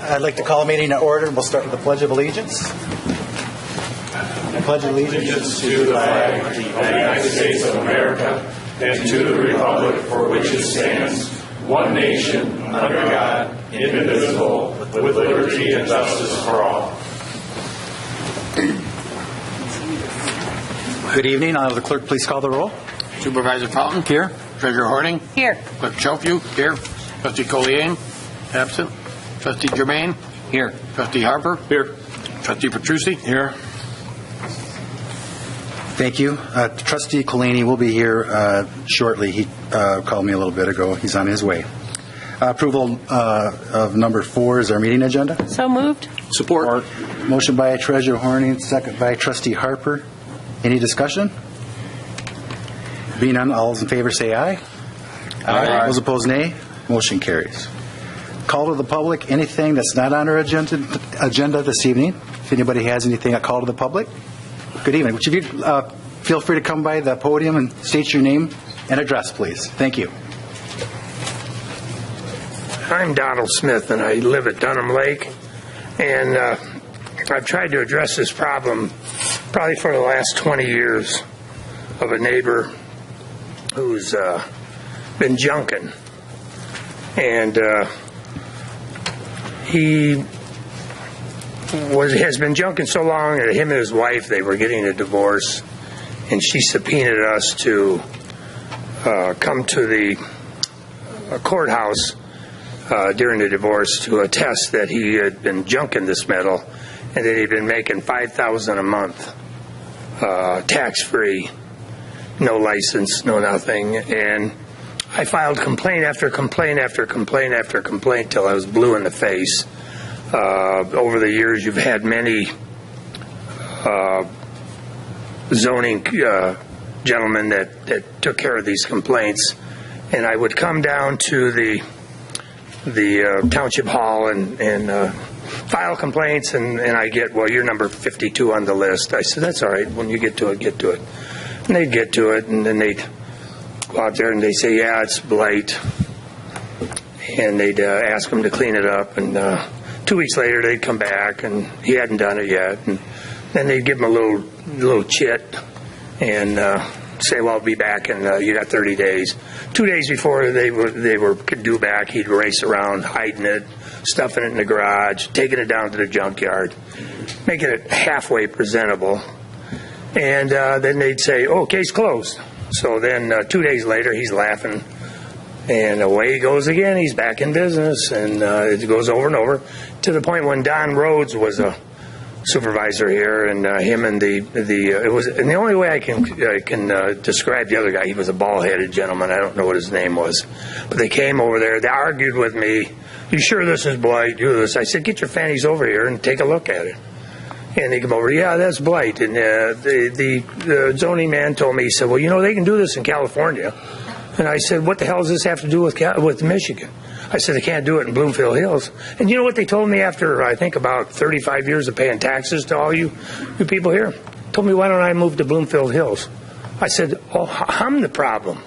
I'd like to call a meeting to order. We'll start with the Pledge of Allegiance. I pledge allegiance to the flag of the United States of America and to the republic for which it stands, one nation, under God, indivisible, with liberty and justice for all. Good evening. I'll have the clerk please call the roll. Supervisor Fountain, here. Treasurer Hording, here. Clerk Chophew, here. Trustee Collier, absent. Trustee Germain, Here. Trustee Harper, here. Trustee Petrucci, here. Thank you. Trustee Colini will be here shortly. He called me a little bit ago. He's on his way. Approval of number 4 is our meeting agenda. So moved. Support. Motion by Treasurer Horning, second by Trustee Harper. Any discussion? Being none, all those in favor say aye. Aye. Those opposed, nay. Motion carries. Call to the public, anything that's not on our agenda this evening. If anybody has anything, a call to the public. Good evening. Would you feel free to come by the podium and state your name and address, please. Thank you. I'm Donald Smith, and I live at Dunham Lake, and I've tried to address this problem probably for the last 20 years of a neighbor who's been junking, and he has been junking so long that him and his wife, they were getting a divorce, and she subpoenaed us to come to the courthouse during the divorce to attest that he had been junking this metal and that he'd been making $5,000 a month, tax-free, no license, no nothing. And I filed complaint after complaint after complaint after complaint till I was blue in the face. Over the years, you've had many zoning gentlemen that took care of these complaints, and I would come down to the township hall and file complaints, and I get, well, you're number 52 on the list. I said, that's all right. When you get to it, get to it. And they'd get to it, and then they'd go out there and they'd say, yeah, it's blight. And they'd ask them to clean it up, and 2 weeks later they'd come back, and he hadn't done it yet. And then they'd give him a little chit and say, well, I'll be back, and you got 30 days. 2 days before they were due back, he'd race around, hiding it, stuffing it in the garage, taking it down to the junkyard, making it halfway presentable. And then they'd say, oh, case closed. So then 2 days later, he's laughing, and away he goes again. He's back in business, and it goes over and over to the point when Don Rhodes was a supervisor here, and him and it was, and the only way I can describe the other guy, he was a bald-headed gentleman. I don't know what his name was, but they came over there. They argued with me. You sure this is blight? Do this. I said, get your fannies over here and take a look at it. And they come over, yeah, that's blight. And the zoning man told me, he said, well, you know, they can do this in California. And I said, what the hell does this have to do with Michigan? I said, they can't do it in Bloomfield Hills. And you know what they told me after, I think, about 35 years of paying taxes to all you people here? Told me, why don't I move to Bloomfield Hills? I said, oh, I'm the problem.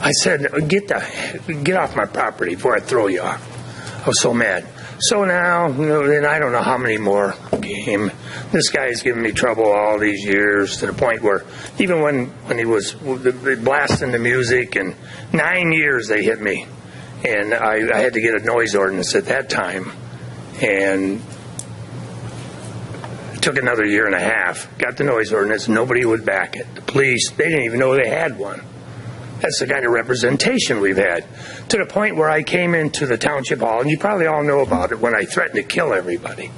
I said, get off my property before I throw you off. I was so mad. So now, then I don't know how many more came. This guy's given me trouble all these years to the point where even when he was blasting the music, and 9 years they hit me. And I had to get a noise ordinance at that time. And it took another year and a half. Got the noise ordinance. Nobody would back it. The police, they didn't even know they had one. That's the kind of representation we've had. To the point where I came into the township hall, and you probably all know about it, when I threatened to kill everybody.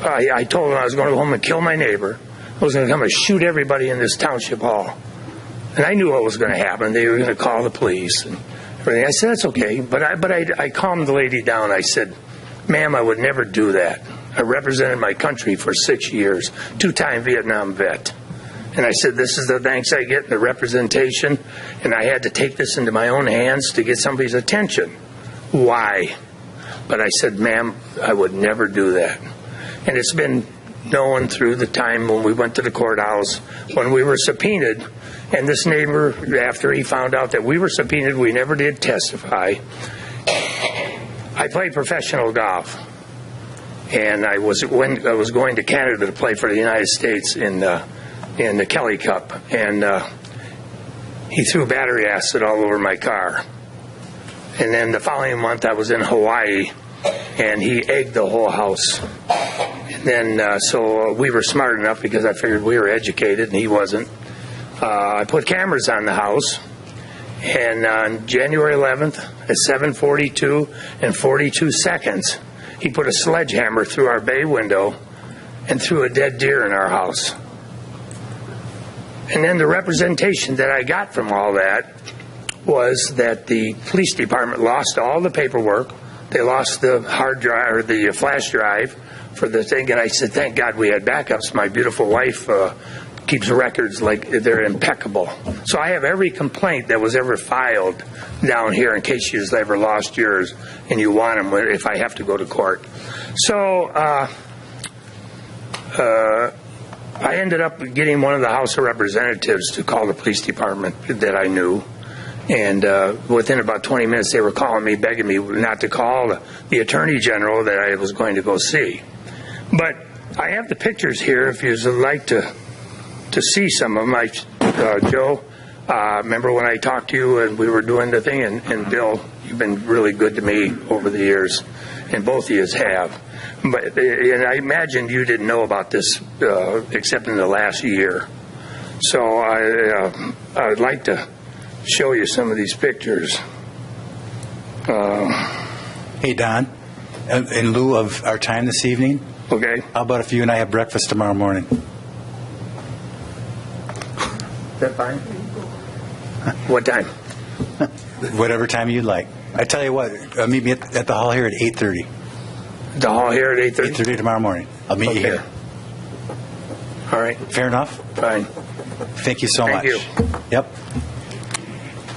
I told them I was going to go home and kill my neighbor. I was going to come and shoot everybody in this township hall. And I knew what was going to happen. They were going to call the police and everything. I said, that's okay. But I calmed the lady down. I said, ma'am, I would never do that. I represented my country for 6 years, 2-time Vietnam vet. And I said, this is the thanks I get, the representation, and I had to take this into my own hands to get somebody's attention. Why? But I said, ma'am, I would never do that. And it's been known through the time when we went to the courthouse, when we were subpoenaed, and this neighbor, after he found out that we were subpoenaed, we never did testify. I played professional golf, and I was going to Canada to play for the United States in the Kelly Cup, and he threw battery acid all over my car. And then the following month, I was in Hawaii, and he egged the whole house. And then, so we were smart enough, because I figured we were educated and he wasn't. I put cameras on the house, and on January 11th at 7:42 and 42 seconds, he put a sledgehammer through our bay window and threw a dead deer in our house. And then the representation that I got from all that was that the police department lost all the paperwork. They lost the hard drive, or the flash drive for the thing. And I said, thank God we had backups. My beautiful wife keeps records like they're impeccable. So I have every complaint that was ever filed down here in case you've ever lost yours and you want them if I have to go to court. So I ended up getting one of the House of Representatives to call the police department that I knew. And within about 20 minutes, they were calling me, begging me not to call the Attorney General that I was going to go see. But I have the pictures here if you'd like to see some of them. Joe, remember when I talked to you and we were doing the thing? And Bill, you've been really good to me over the years, and both of you have. But and I imagine you didn't know about this except in the last year. So I'd like to show you some of these pictures. Hey, Don, in lieu of our time this evening, Okay. how about if you and I have breakfast tomorrow morning? Is that fine? What time? Whatever time you'd like. I tell you what, meet me at the hall here at 8:30. The hall here at 8:30? 8:30 tomorrow morning. I'll meet you here. All right. Fair enough? Fine. Thank you so much. Thank you. Yep.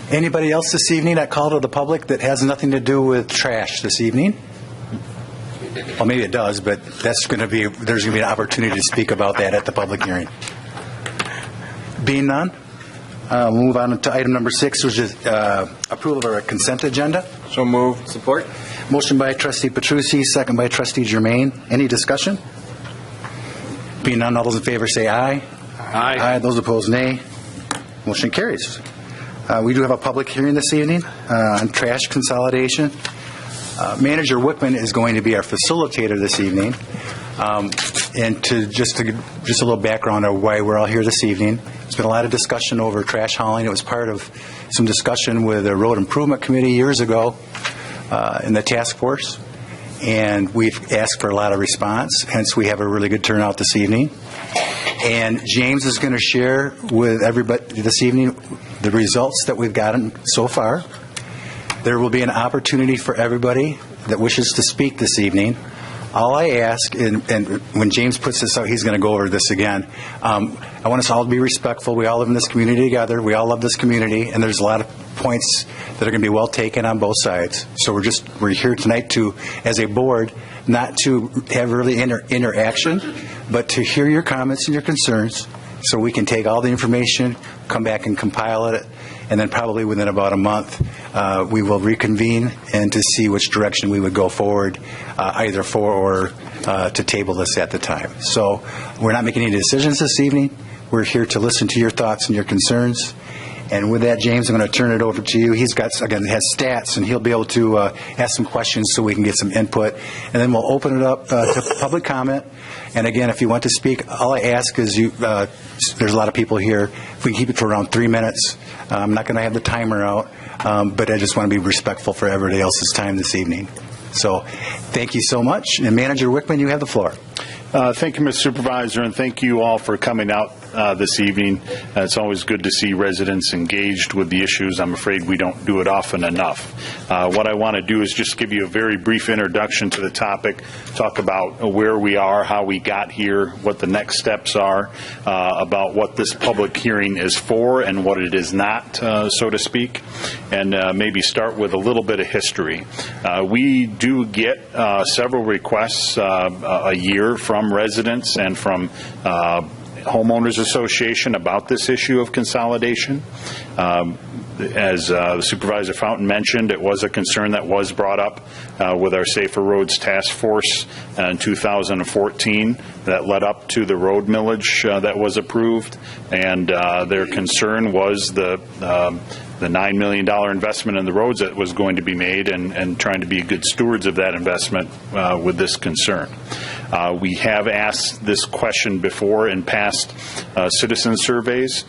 Anybody else this evening at call to the public that has nothing to do with trash this evening? Well, maybe it does, but there's going to be an opportunity to speak about that at the public hearing. Being none, we'll move on to item number 6, which is approval of our consent agenda. So moved. Support. Motion by Trustee Petrucci, second by Trustee Germain. Any discussion? Being none, all those in favor say aye. Aye. Those opposed, nay. Motion carries. We do have a public hearing this evening on trash consolidation. Manager Wickman is going to be our facilitator this evening. And to just a little background of why we're all here this evening. There's been a lot of discussion over trash hauling. It was part of some discussion with the Road Improvement Committee years ago in the task force. And we've asked for a lot of response. Hence, we have a really good turnout this evening. And James is going to share with everybody this evening the results that we've gotten so far. There will be an opportunity for everybody that wishes to speak this evening. All I ask, and when James puts this out, he's going to go over this again. I want us all to be respectful. We all live in this community together. We all love this community, and there's a lot of points that are going to be well taken on both sides. So we're here tonight to, as a board, not to have really interaction, but to hear your comments and your concerns, so we can take all the information, come back and compile it, and then probably within about a month, we will reconvene and to see which direction we would go forward, either for or to table this at the time. So we're not making any decisions this evening. We're here to listen to your thoughts and your concerns. And with that, James, I'm going to turn it over to you. He's got, again, has stats, and he'll be able to ask some questions so we can get some input. And then we'll open it up to public comment. And again, if you want to speak, all I ask is there's a lot of people here. If we can keep it for around 3 minutes. I'm not going to have the timer out, but I just want to be respectful for everybody else's time this evening. So thank you so much. And Manager Wickman, you have the floor. Thank you, Mr. Supervisor, and thank you all for coming out this evening. It's always good to see residents engaged with the issues. I'm afraid we don't do it often enough. What I want to do is just give you a very brief introduction to the topic, talk about where we are, how we got here, what the next steps are, about what this public hearing is for and what it is not, so to speak, and maybe start with a little bit of history. We do get several requests a year from residents and from homeowners association about this issue of consolidation. As Supervisor Fountain mentioned, it was a concern that was brought up with our Safer Roads Task Force in 2014 that led up to the road millage that was approved, and their concern was the $9 million investment in the roads that was going to be made, and trying to be good stewards of that investment with this concern. We have asked this question before in past citizen surveys.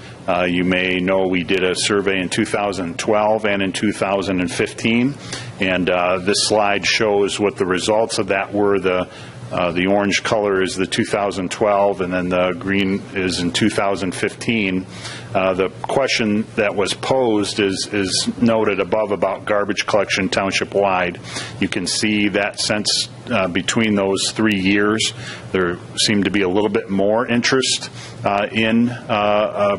You may know we did a survey in 2012 and in 2015, and this slide shows what the results of that were. The orange color is the 2012, and then the green is in 2015. The question that was posed is noted above about garbage collection township-wide. You can see that since between those 3 years, there seemed to be a little bit more interest in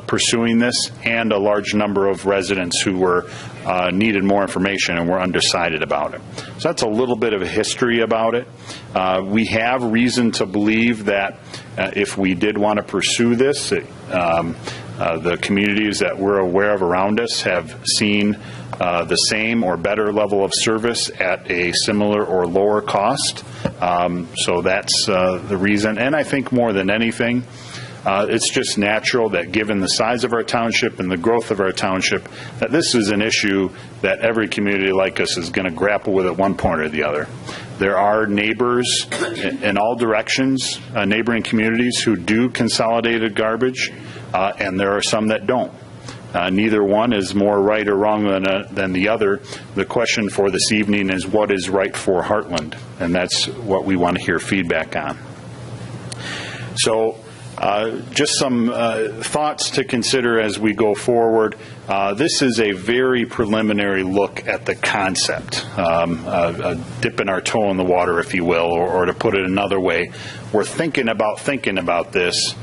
pursuing this, and a large number of residents who were needed more information and were undecided about it. So that's a little bit of a history about it. We have reason to believe that if we did want to pursue this, the communities that we're aware of around us have seen the same or better level of service at a similar or lower cost. So that's the reason. And I think more than anything, it's just natural that given the size of our township and the growth of our township, that this is an issue that every community like us is going to grapple with at one point or the other. There are neighbors in all directions, neighboring communities who do consolidated garbage, and there are some that don't. Neither one is more right or wrong than the other. The question for this evening is what is right for Hartland, and that's what we want to hear feedback on. So just some thoughts to consider as we go forward. This is a very preliminary look at the concept, dipping our toe in the water, if you will, or to put it another way, we're thinking about this.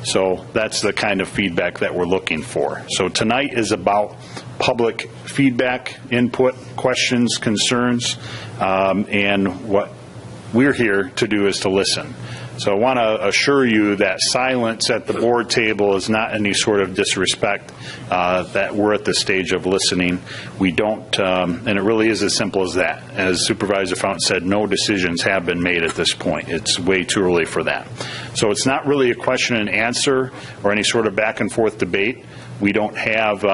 So that's the kind of feedback that we're looking for. So tonight is about public feedback, input, questions, concerns, and what we're here to do is to listen. So I want to assure you that silence at the board table is not any sort of disrespect, that we're at the stage of listening. We don't, and it really is as simple as that. As Supervisor Fountain said, no decisions have been made at this point. It's way too early for that. So it's not really a question and answer or any sort of back and forth debate. We don't have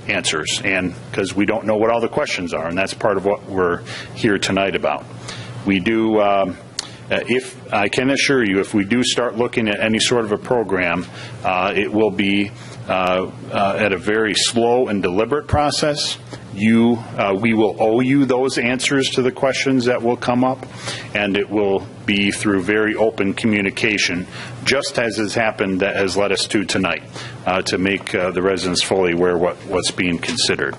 answers, and because we don't know what all the questions are, and that's part of what we're here tonight about. We do. If I can assure you, if we do start looking at any sort of a program, it will be at a very slow and deliberate process. We will owe you those answers to the questions that will come up, and it will be through very open communication, just as has happened that has led us to tonight, to make the residents fully aware what's being considered.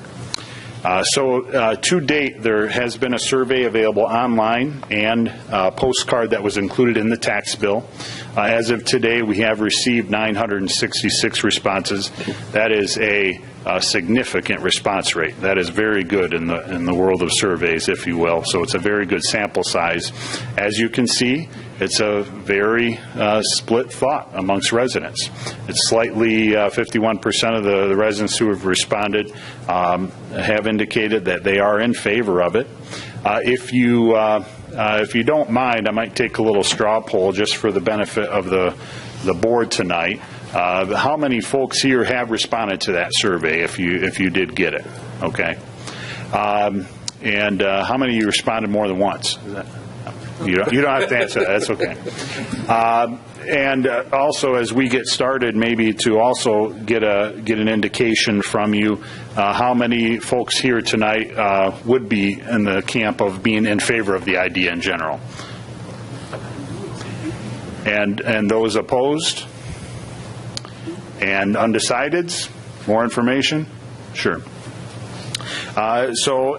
To date, there has been a survey available online and a postcard that was included in the tax bill. As of today, we have received 966 responses. That is a significant response rate. That is very good in the world of surveys, if you will. So it's a very good sample size. As you can see, it's a very split thought amongst residents. It's slightly 51% of the residents who have responded have indicated that they are in favor of it. If you don't mind, I might take a little straw poll just for the benefit of the board tonight. How many folks here have responded to that survey if you did get it? Okay. And how many of you responded more than once? You don't have to answer that. That's okay. And also, as we get started, maybe to also get an indication from you, how many folks here tonight would be in the camp of being in favor of the idea in general, and those opposed and undecideds. More information? Sure. So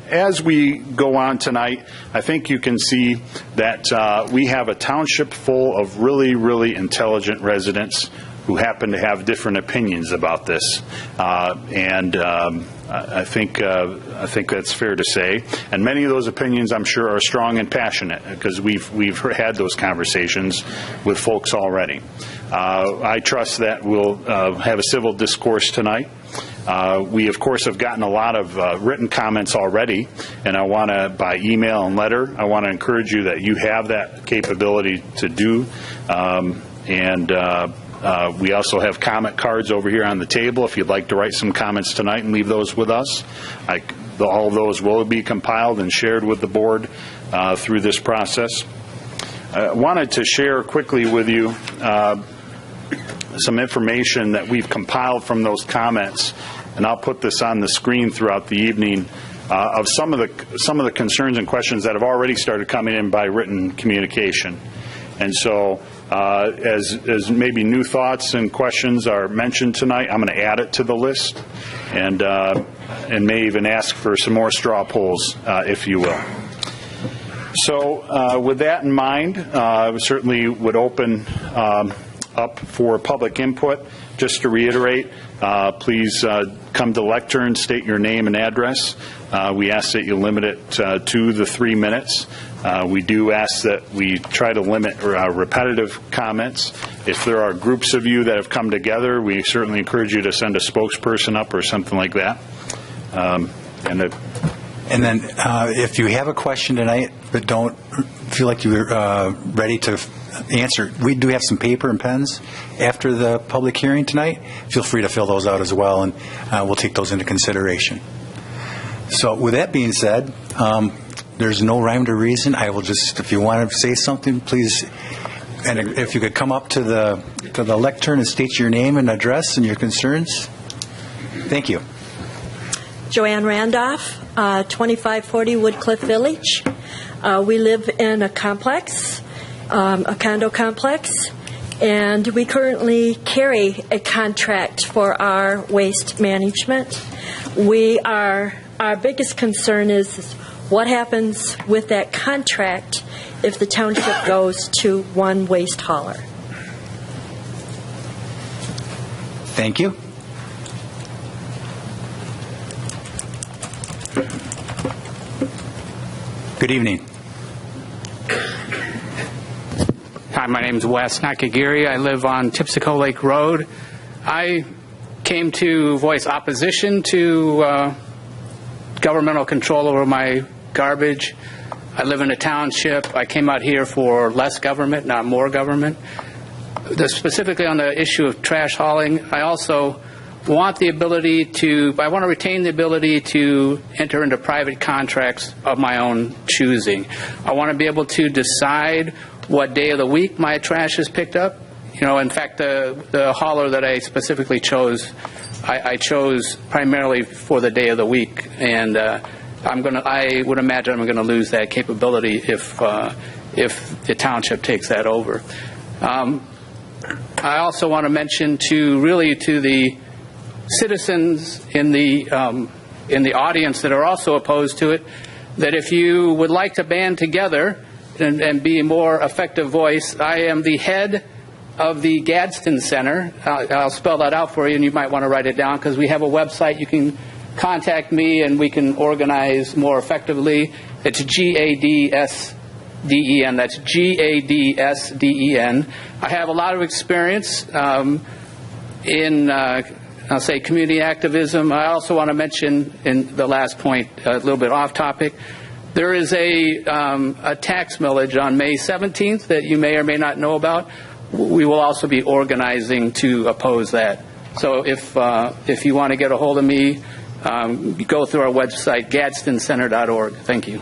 as we go on tonight, I think you can see that we have a township full of really, really intelligent residents who happen to have different opinions about this, and I think that's fair to say. And many of those opinions, I'm sure, are strong and passionate because we've had those conversations with folks already. I trust that we'll have a civil discourse tonight. We, of course, have gotten a lot of written comments already, and I want to, by email and letter, I want to encourage you that you have that capability to do. We also have comment cards over here on the table if you'd like to write some comments tonight and leave those with us. All of those will be compiled and shared with the board through this process. I wanted to share quickly with you some information that we've compiled from those comments, and I'll put this on the screen throughout the evening, of some of the concerns and questions that have already started coming in by written communication. And so as maybe new thoughts and questions are mentioned tonight, I'm going to add it to the list and may even ask for some more straw polls, if you will. So with that in mind, we certainly would open up for public input. Just to reiterate, please come to the lectern, state your name and address. We ask that you limit it to the 3 minutes. We do ask that we try to limit repetitive comments. If there are groups of you that have come together, we certainly encourage you to send a spokesperson up or something like that. And then if you have a question tonight but don't feel like you're ready to answer, we do have some paper and pens after the public hearing tonight. Feel free to fill those out as well, and we'll take those into consideration. So with that being said, there's no rhyme to reason. I will just, if you want to say something, please, and if you could come up to the lectern and state your name and address and your concerns. Thank you. Joanne Randolph, 2540 Woodcliff Village. We live in a complex, a condo complex, and we currently carry a contract for our waste management. Our biggest concern is what happens with that contract if the township goes to one waste hauler. Thank you. Good evening. Hi, my name is Wes Nakagiri. I live on Tipsico Lake Road. I came to voice opposition to governmental control over my garbage. I live in a township. I came out here for less government, not more government. Specifically on the issue of trash hauling, I also want the ability to, I want to retain the ability to enter into private contracts of my own choosing. I want to be able to decide what day of the week my trash is picked up. You know, in fact, the hauler that I specifically chose, I chose primarily for the day of the week, and I would imagine I'm going to lose that capability if the township takes that over. I also want to mention to the citizens in the audience that are also opposed to it, that if you would like to band together and be a more effective voice, I am the head of the Gadsden Center. I'll spell that out for you, and you might want to write it down, because we have a website. You can contact me, and we can organize more effectively. It's GADSDEN. That's GADSDEN. I have a lot of experience in I'll say community activism. I also want to mention in the last point, a little bit off topic, there is a tax millage on May 17th that you may or may not know about. We will also be organizing to oppose that. So if you want to get a hold of me, go through our website, gadsdencenter.org. Thank you.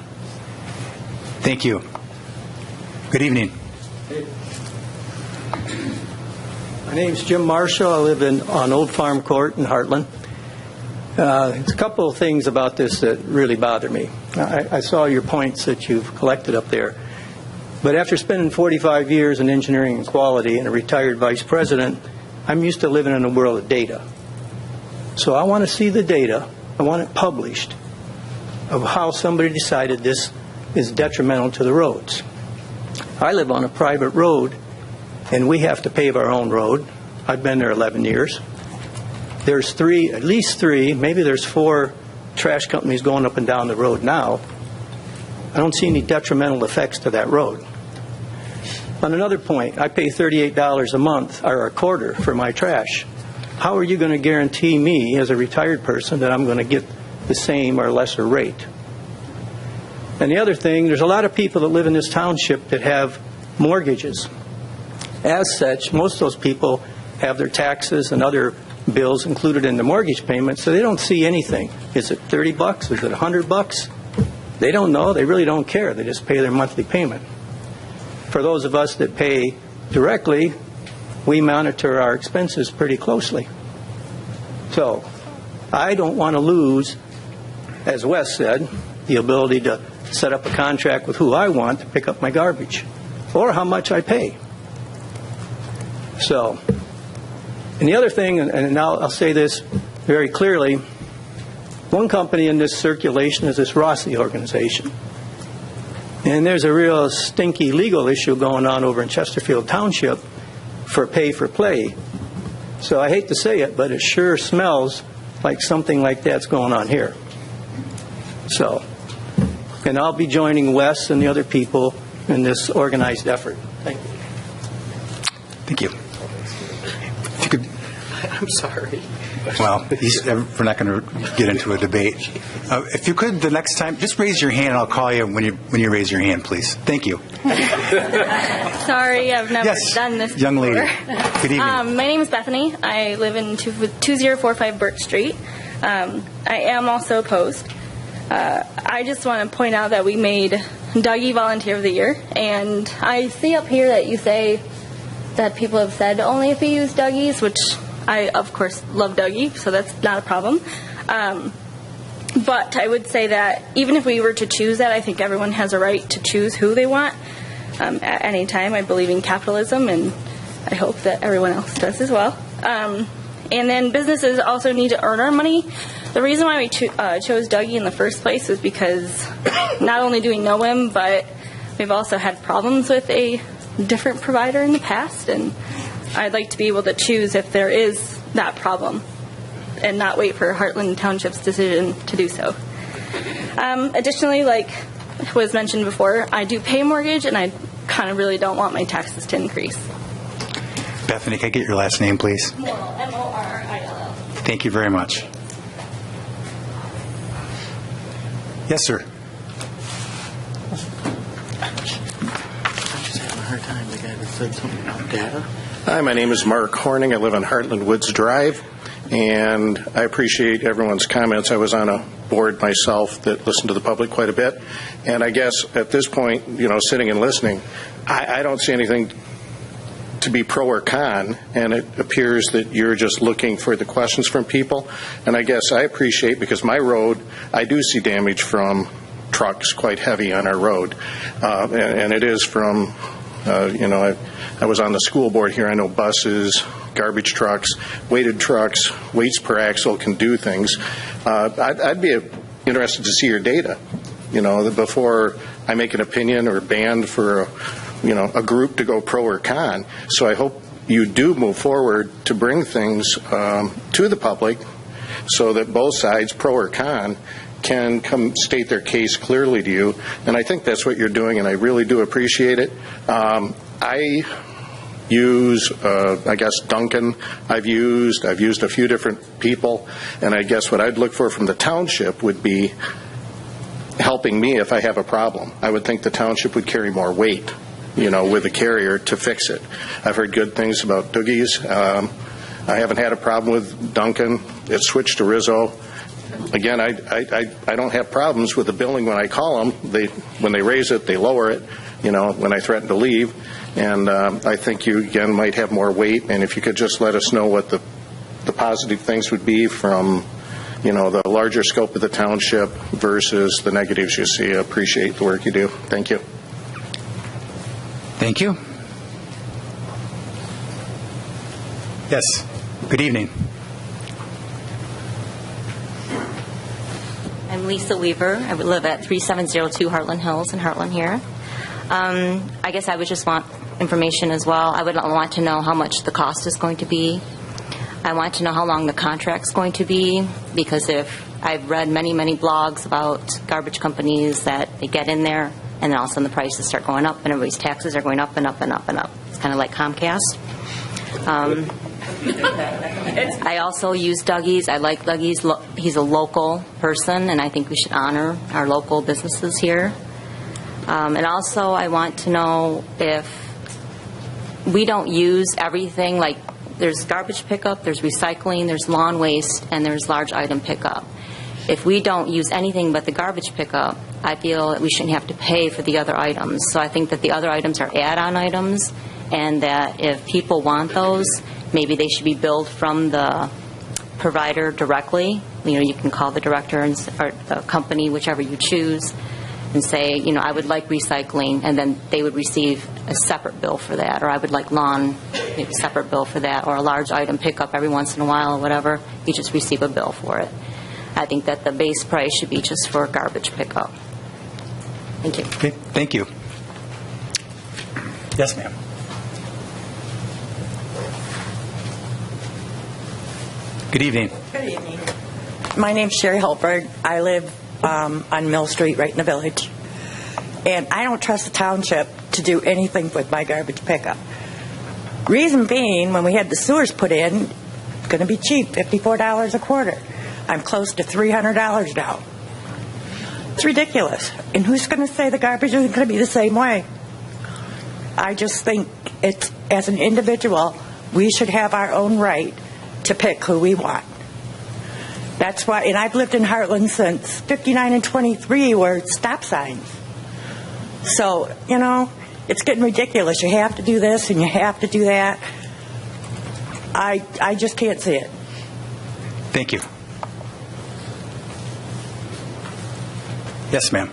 Thank you. Good evening. My name's Jim Marshall. I live on Old Farm Court in Hartland. There's a couple of things about this that really bother me. I saw your points that you've collected up there. But after spending 45 years in engineering and quality and a retired vice president, I'm used to living in a world of data. So I want to see the data. I want it published of how somebody decided this is detrimental to the roads. I live on a private road, and we have to pave our own road. I've been there 11 years. There's at least three, maybe there's 4 trash companies going up and down the road now. I don't see any detrimental effects to that road. On another point, I pay $38 a month, or a quarter, for my trash. how are you going to guarantee me as a retired person that I'm going to get the same or lesser rate? And the other thing, there's a lot of people that live in this township that have mortgages. As such, most of those people have their taxes and other bills included in the mortgage payment, so they don't see anything. Is it $30? Is it $100? They don't know. They really don't care. They just pay their monthly payment. For those of us that pay directly, we monitor our expenses pretty closely. So I don't want to lose, as Wes said, the ability to set up a contract with who I want to pick up my garbage or how much I pay. So, and the other thing, and now I'll say this very clearly, one company in this circulation is this Rossi organization. And there's a real stinky legal issue going on over in Chesterfield Township for pay for play. So I hate to say it, but it sure smells like something like that's going on here. So, and I'll be joining Wes and the other people in this organized effort. Thank you. Thank you. If you could, I'm sorry. well, we're not going to get into a debate. If you could, the next time, just raise your hand and I'll call you when you raise your hand, please. Thank you. Sorry, I've never Yes, done this young before. lady. Good evening. My name is Bethany. I live in 2045 Birch Street. I am also opposed. I just want to point out that we made Dougie Volunteer of the Year, and I see up here that you say that people have said only if you use Dougies, which I, of course, love Dougie, so that's not a problem. But I would say that even if we were to choose that, I think everyone has a right to choose who they want at any time. I believe in capitalism, and I hope that everyone else does as well. And then businesses also need to earn our money. The reason why we chose Dougie in the first place was because not only do we know him, but we've also had problems with a different provider in the past, and I'd like to be able to choose if there is that problem and not wait for Hartland Township's decision to do so. Additionally, like was mentioned before, I do pay mortgage, and I kind of really don't want my taxes to increase. Bethany, can I get your last name, please? Morrill, M-O-R-R-I-L-L. Thank you very much. Yes, sir. I'm just having a hard time. The guy that said something about data. Hi, my name is Mark Horning. I live on Hartland Woods Drive, and I appreciate everyone's comments. I was on a board myself that listened to the public quite a bit, and I guess at this point, sitting and listening, I don't see anything to be pro or con, and it appears that you're just looking for the questions from people. And I guess I appreciate, because my road, I do see damage from trucks quite heavy on our road, and it is from, I was on the school board here. I know buses, garbage trucks, weighted trucks, weights per axle can do things. I'd be interested to see your data, before I make an opinion or ban for a group to go pro or con. So I hope you do move forward to bring things to the public so that both sides, pro or con, can come state their case clearly to you. And I think that's what you're doing, and I really do appreciate it. I use, I guess, Duncan. I've used a few different people, and I guess what I'd look for from the township would be helping me if I have a problem. I would think the township would carry more weight, with a carrier to fix it. I've heard good things about Doogie's. I haven't had a problem with Duncan. It switched to Rizzo. Again, I don't have problems with the billing when I call them. When they raise it, they lower it, when I threaten to leave. And I think you, again, might have more weight. And if you could just let us know what the positive things would be from, the larger scope of the township versus the negatives you see. I appreciate the work you do. Thank you. Thank you. Yes. Good evening. I'm Lisa Weaver. I live at 3702 Hartland Hills in Hartland here. I guess I would just want information as well. I would want to know how much the cost is going to be. I want to know how long the contract's going to be, because if I've read many, many blogs about garbage companies that they get in there and then all of a sudden the prices start going up and everybody's taxes are going up and up and up and up. It's kind of like Comcast. I also use Dougie's. I like Dougie's. He's a local person, and I think we should honor our local businesses here. And also, I want to know if we don't use everything, like there's garbage pickup, there's recycling, there's lawn waste, and there's large item pickup. If we don't use anything but the garbage pickup, I feel that we shouldn't have to pay for the other items. So I think that the other items are add-on items, and that if people want those, maybe they should be billed from the provider directly. You know, you can call the director or the company, whichever you choose, and say, you know, I would like recycling, and then they would receive a separate bill for that, or I would like lawn, maybe a separate bill for that, or a large item pickup every once in a while, or whatever. You just receive a bill for it. I think that the base price should be just for garbage pickup. Thank you. Okay, thank you. Yes, ma'am. Good evening. Good evening. My name's Sherry Holberg. I live on Mill Street, right in the village. And I don't trust the township to do anything with my garbage pickup. Reason being, when we had the sewers put in, it's going to be cheap, $54 a quarter. I'm close to $300 now. It's ridiculous. And who's going to say the garbage isn't going to be the same way? I just think it's, as an individual, we should have our own right to pick who we want. That's why, and I've lived in Hartland since 59 and 23 were stop signs. So, you know, it's getting ridiculous. You have to do this and you have to do that. I just can't see it. Thank you. Yes, ma'am.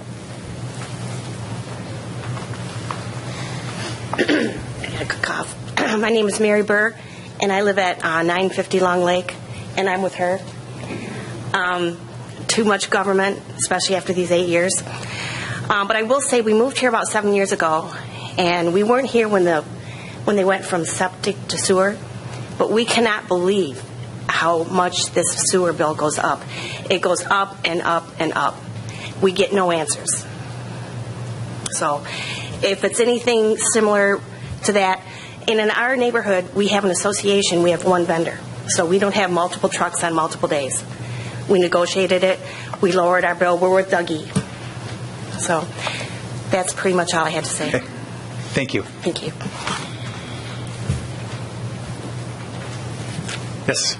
I got a good cough. My name is Mary Burr, and I live at 950 Long Lake, and I'm with her. Too much government, especially after these 8 years. But I will say we moved here about 7 years ago, and we weren't here when they went from septic to sewer, but we cannot believe how much this sewer bill goes up. It goes up and up and up. We get no answers. So if it's anything similar to that, and in our neighborhood, we have an association, we have one vendor. So we don't have multiple trucks on multiple days. We negotiated it. We lowered our bill. We're with Dougie. So that's pretty much all I had to say. Okay. Thank you. Thank you. Yes.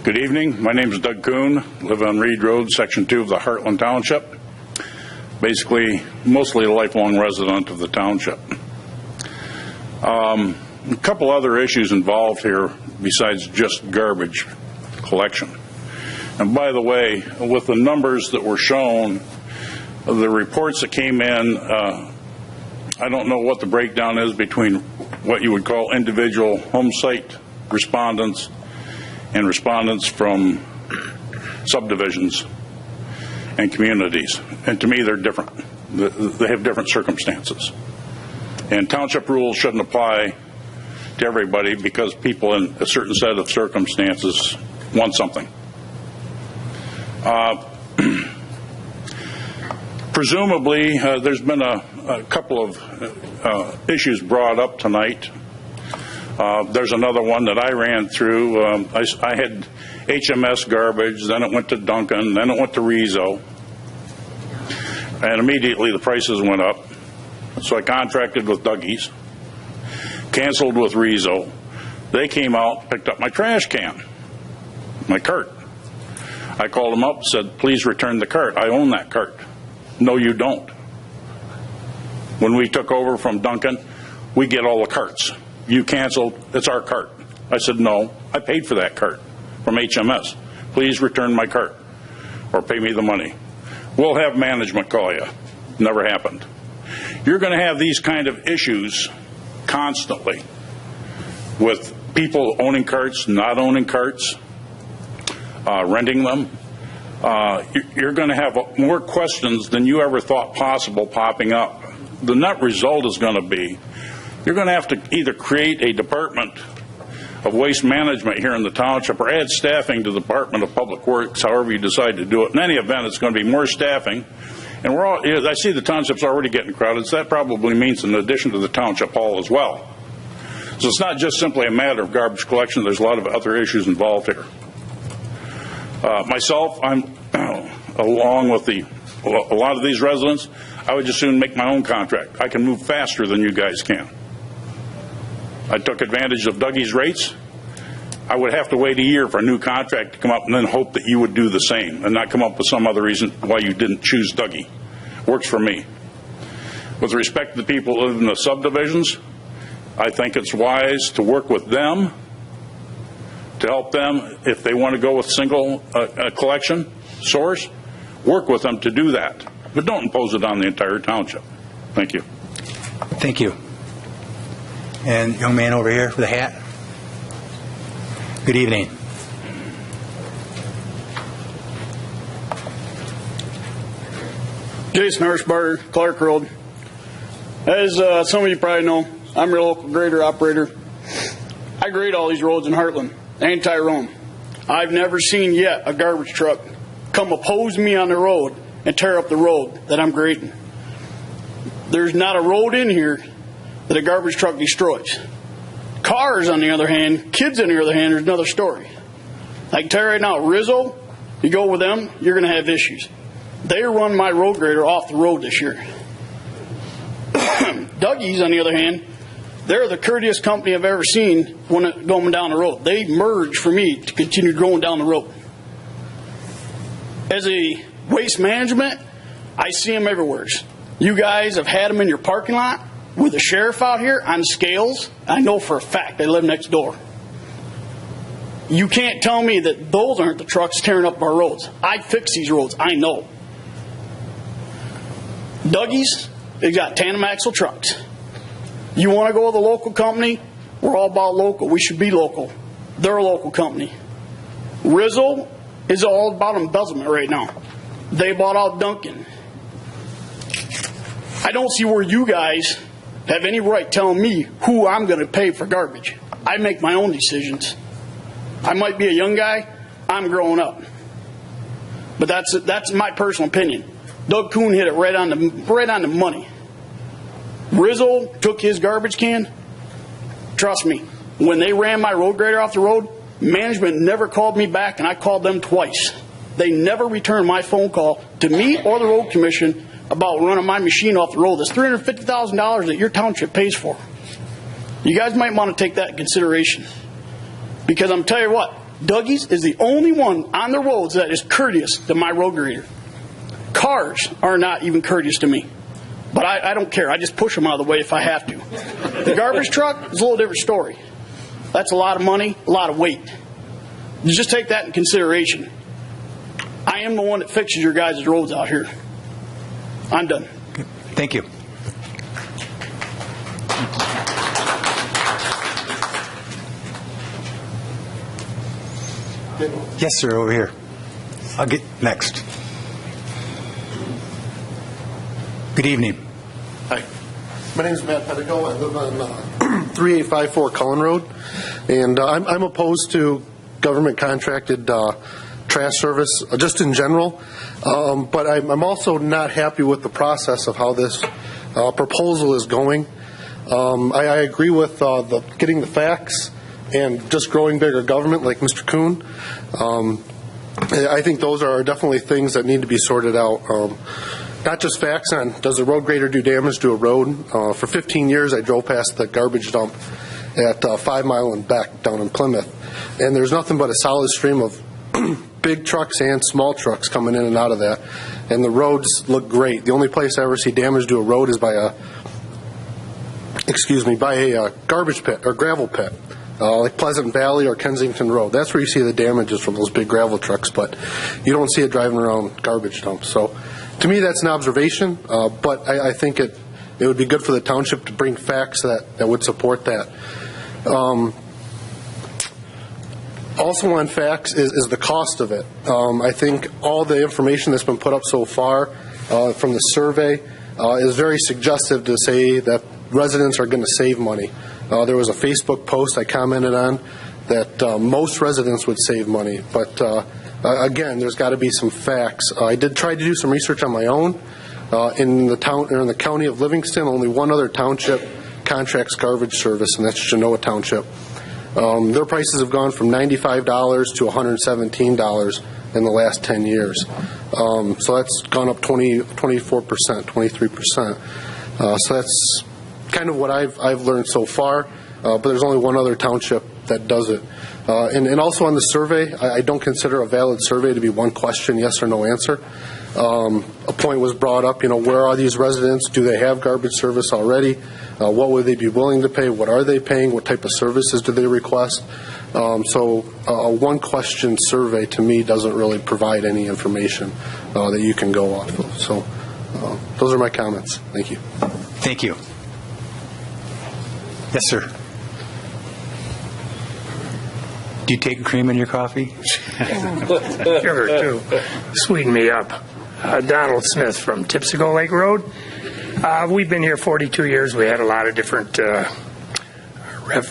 Good evening. My name is Doug Kuhn. Live on Reed Road, Section 2 of the Hartland Township. Basically, mostly a lifelong resident of the township. A couple other issues involved here besides just garbage collection. And by the way, with the numbers that were shown, the reports that came in, I don't know what the breakdown is between what you would call individual home site respondents and respondents from subdivisions and communities. And to me, they're different. They have different circumstances. And township rules shouldn't apply to everybody because people in a certain set of circumstances want something. Presumably, there's been a couple of issues brought up tonight. There's another one that I ran through. I had HMS garbage, then it went to Duncan, then it went to Rizzo. And immediately the prices went up. So I contracted with Dougie's, canceled with Rizzo. They came out, picked up my trash can, my cart. I called them up, said, please return the cart. I own that cart. No, you don't. When we took over from Duncan, we get all the carts. You canceled, it's our cart. I said, no, I paid for that cart from HMS. Please return my cart or pay me the money. We'll have management call you. Never happened. You're going to have these kind of issues constantly with people owning carts, not owning carts, renting them. You're going to have more questions than you ever thought possible popping up. The net result is going to be you're going to have to either create a department of waste management here in the township, or add staffing to the Department of Public Works, however you decide to do it. In any event, it's going to be more staffing. And I see the township's already getting crowded, so that probably means in addition to the township hall as well. So it's not just simply a matter of garbage collection. There's a lot of other issues involved here. Myself, I'm along with a lot of these residents, I would just soon make my own contract. I can move faster than you guys can. I took advantage of Dougie's rates. I would have to wait a year for a new contract to come up and then hope that you would do the same and not come up with some other reason why you didn't choose Dougie. Works for me. With respect to the people who live in the subdivisions, I think it's wise to work with them to help them if they want to go with single collection source. Work with them to do that, but don't impose it on the entire township. Thank you. Thank you. And young man over here with the hat. Good evening. Jason Hirschberger, Clark Road. As some of you probably know, I'm your local grader operator. I grade all these roads in Hartland and Tyrone. I've never seen yet a garbage truck come oppose me on the road and tear up the road that I'm grading. There's not a road in here that a garbage truck destroys. Cars, on the other hand, kids on the other hand, there's another story. I can tell you right now, Rizzo, you go with them, you're going to have issues. They run my road grader off the road this year. Dougie's, on the other hand, they're the courteous company I've ever seen when going down the road. They merge for me to continue going down the road. As a waste management, I see them everywhere. You guys have had them in your parking lot with the sheriff out here on scales. I know for a fact they live next door. You can't tell me that those aren't the trucks tearing up our roads. I fix these roads. I know. Dougie's, they got tandem axle trucks. You want to go with a local company? We're all about local. We should be local. They're a local company. Rizzo is all about embezzlement right now. They bought out Duncan. I don't see where you guys have any right telling me who I'm going to pay for garbage. I make my own decisions. I might be a young guy. I'm growing up. But that's my personal opinion. Doug Kuhn hit it right on the money. Rizzo took his garbage can. Trust me, when they ran my road grader off the road, management never called me back, and I called them twice. They never returned my phone call to me or the road commission about running my machine off the road. That's $350,000 that your township pays for. You guys might want to take that in consideration. Because I'm telling you what, Dougie's is the only one on the roads that is courteous to my road grader. Cars are not even courteous to me. But I don't care. I just push them out of the way if I have to. The garbage truck is a little different story. That's a lot of money, a lot of weight. You just take that in consideration. I am the one that fixes your guys' roads out here. I'm done. Thank you. Yes, sir, over here. I'll get next. Good evening. Hi. My name is Matt Pedigo. I live on 3854 Cullen Road. And I'm opposed to government contracted trash service, just in general. But I'm also not happy with the process of how this proposal is going. I agree with getting the facts and just growing bigger government like Mr. Kuhn. I think those are definitely things that need to be sorted out. Not just facts on does a road grader do damage to a road. For 15 years I drove past the garbage dump at 5 Mile and back down in Plymouth. And there's nothing but a solid stream of big trucks and small trucks coming in and out of that. And the roads look great. The only place I ever see damage to a road is by a garbage pit or gravel pit. Like Pleasant Valley or Kensington Road. That's where you see the damages from those big gravel trucks, but you don't see it driving around garbage dumps. So to me, that's an observation, but I think it would be good for the township to bring facts that would support that. Also on facts is the cost of it. I think all the information that's been put up so far from the survey is very suggestive to say that residents are going to save money. There was a Facebook post I commented on that most residents would save money. But again, there's got to be some facts. I did try to do some research on my own. In the county of Livingston, only one other township contracts garbage service, and that's Genoa Township. Their prices have gone from $95 to $117 in the last 10 years. So that's gone up 24%, 23%. So that's kind of what I've learned so far. But there's only one other township that does it. And also on the survey, I don't consider a valid survey to be one question, yes or no answer. A point was brought up, where are these residents? Do they have garbage service already? What would they be willing to pay? What are they paying? What type of services do they request? So a one-question survey, to me, doesn't really provide any information that you can go off of. So those are my comments. Thank you. Thank you. Yes, sir. Do you take cream in your coffee? Sugar, too. Sweeten me up. Donald Smith from Tipsico Lake Road. We've been here 42 years. We had a lot of different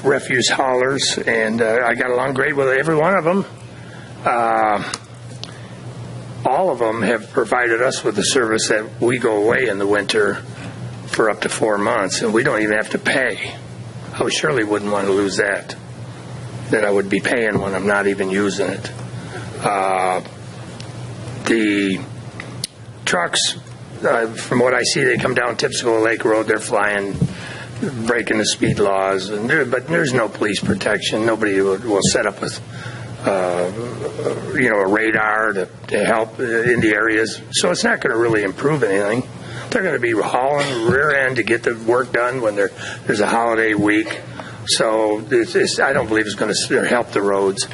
refuse haulers, and I got along great with every one of them. All of them have provided us with the service that we go away in the winter for up to 4 months, and we don't even have to pay. I surely wouldn't want to lose that I would be paying when I'm not even using it. The trucks, from what I see, they come down Tipsico Lake Road, they're flying, breaking the speed laws, but there's no police protection. Nobody will set up with a radar to help in the areas, so it's not going to really improve anything. They're going to be hauling rear end to get the work done when there's a holiday week. So I don't believe it's going to help the roads.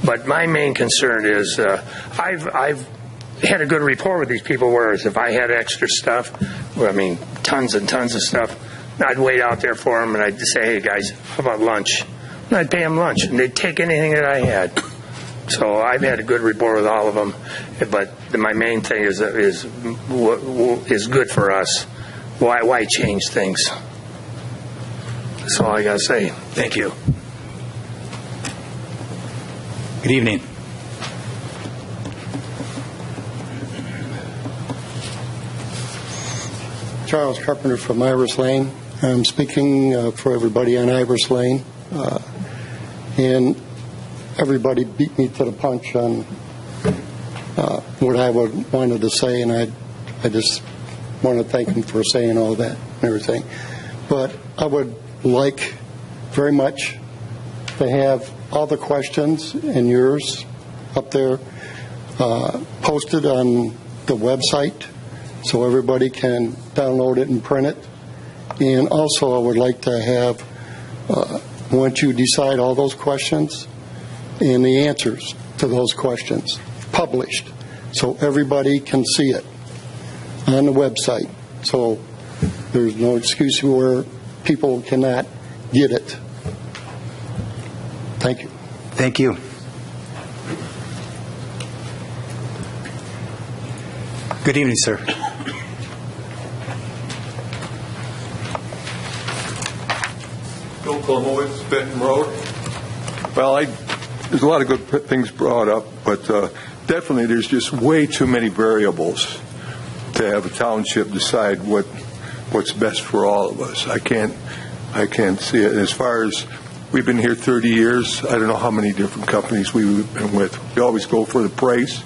But my main concern is I've had a good rapport with these people, whereas if I had extra stuff, tons and tons of stuff, I'd wait out there for them and I'd say, hey, guys, how about lunch? And I'd pay them lunch, and they'd take anything that I had. So I've had a good rapport with all of them. But my main thing is good for us. Why change things? That's all I got to say. Thank you. Good evening. Charles Carpenter from Iris Lane. I'm speaking for everybody on Iris Lane. And everybody beat me to the punch on what I wanted to say, and I just want to thank them for saying all that and everything. But I would like very much to have all the questions and yours up there posted on the website so everybody can download it and print it. And also I would like to have, once you decide all those questions and the answers to those questions, published so everybody can see it on the website. So there's no excuse where people cannot get it. Thank you. Thank you. Good evening, sir. Bill Klomowitz, Benton Road. Well, there's a lot of good things brought up, but definitely there's just way too many variables to have a township decide what's best for all of us. I can't see it. And as far as we've been here 30 years, I don't know how many different companies we've been with. We always go for the price,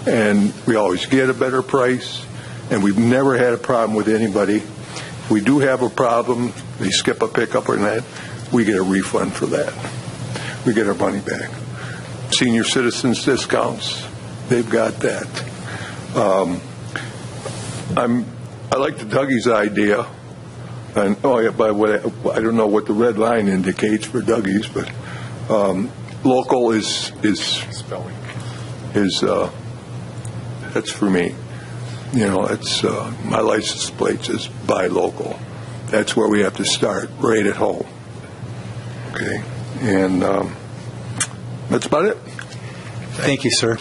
and we always get a better price, and we've never had a problem with anybody. If we do have a problem, they skip a pickup or that, we get a refund for that. We get our money back. Senior citizens discounts, they've got that. I like the Dougie's idea. And, by the way, I don't know what the red line indicates for Dougie's, but local is that's for me. It's my license plate says buy local. That's where we have to start, right at home. Okay, and that's about it. Thank you, sir.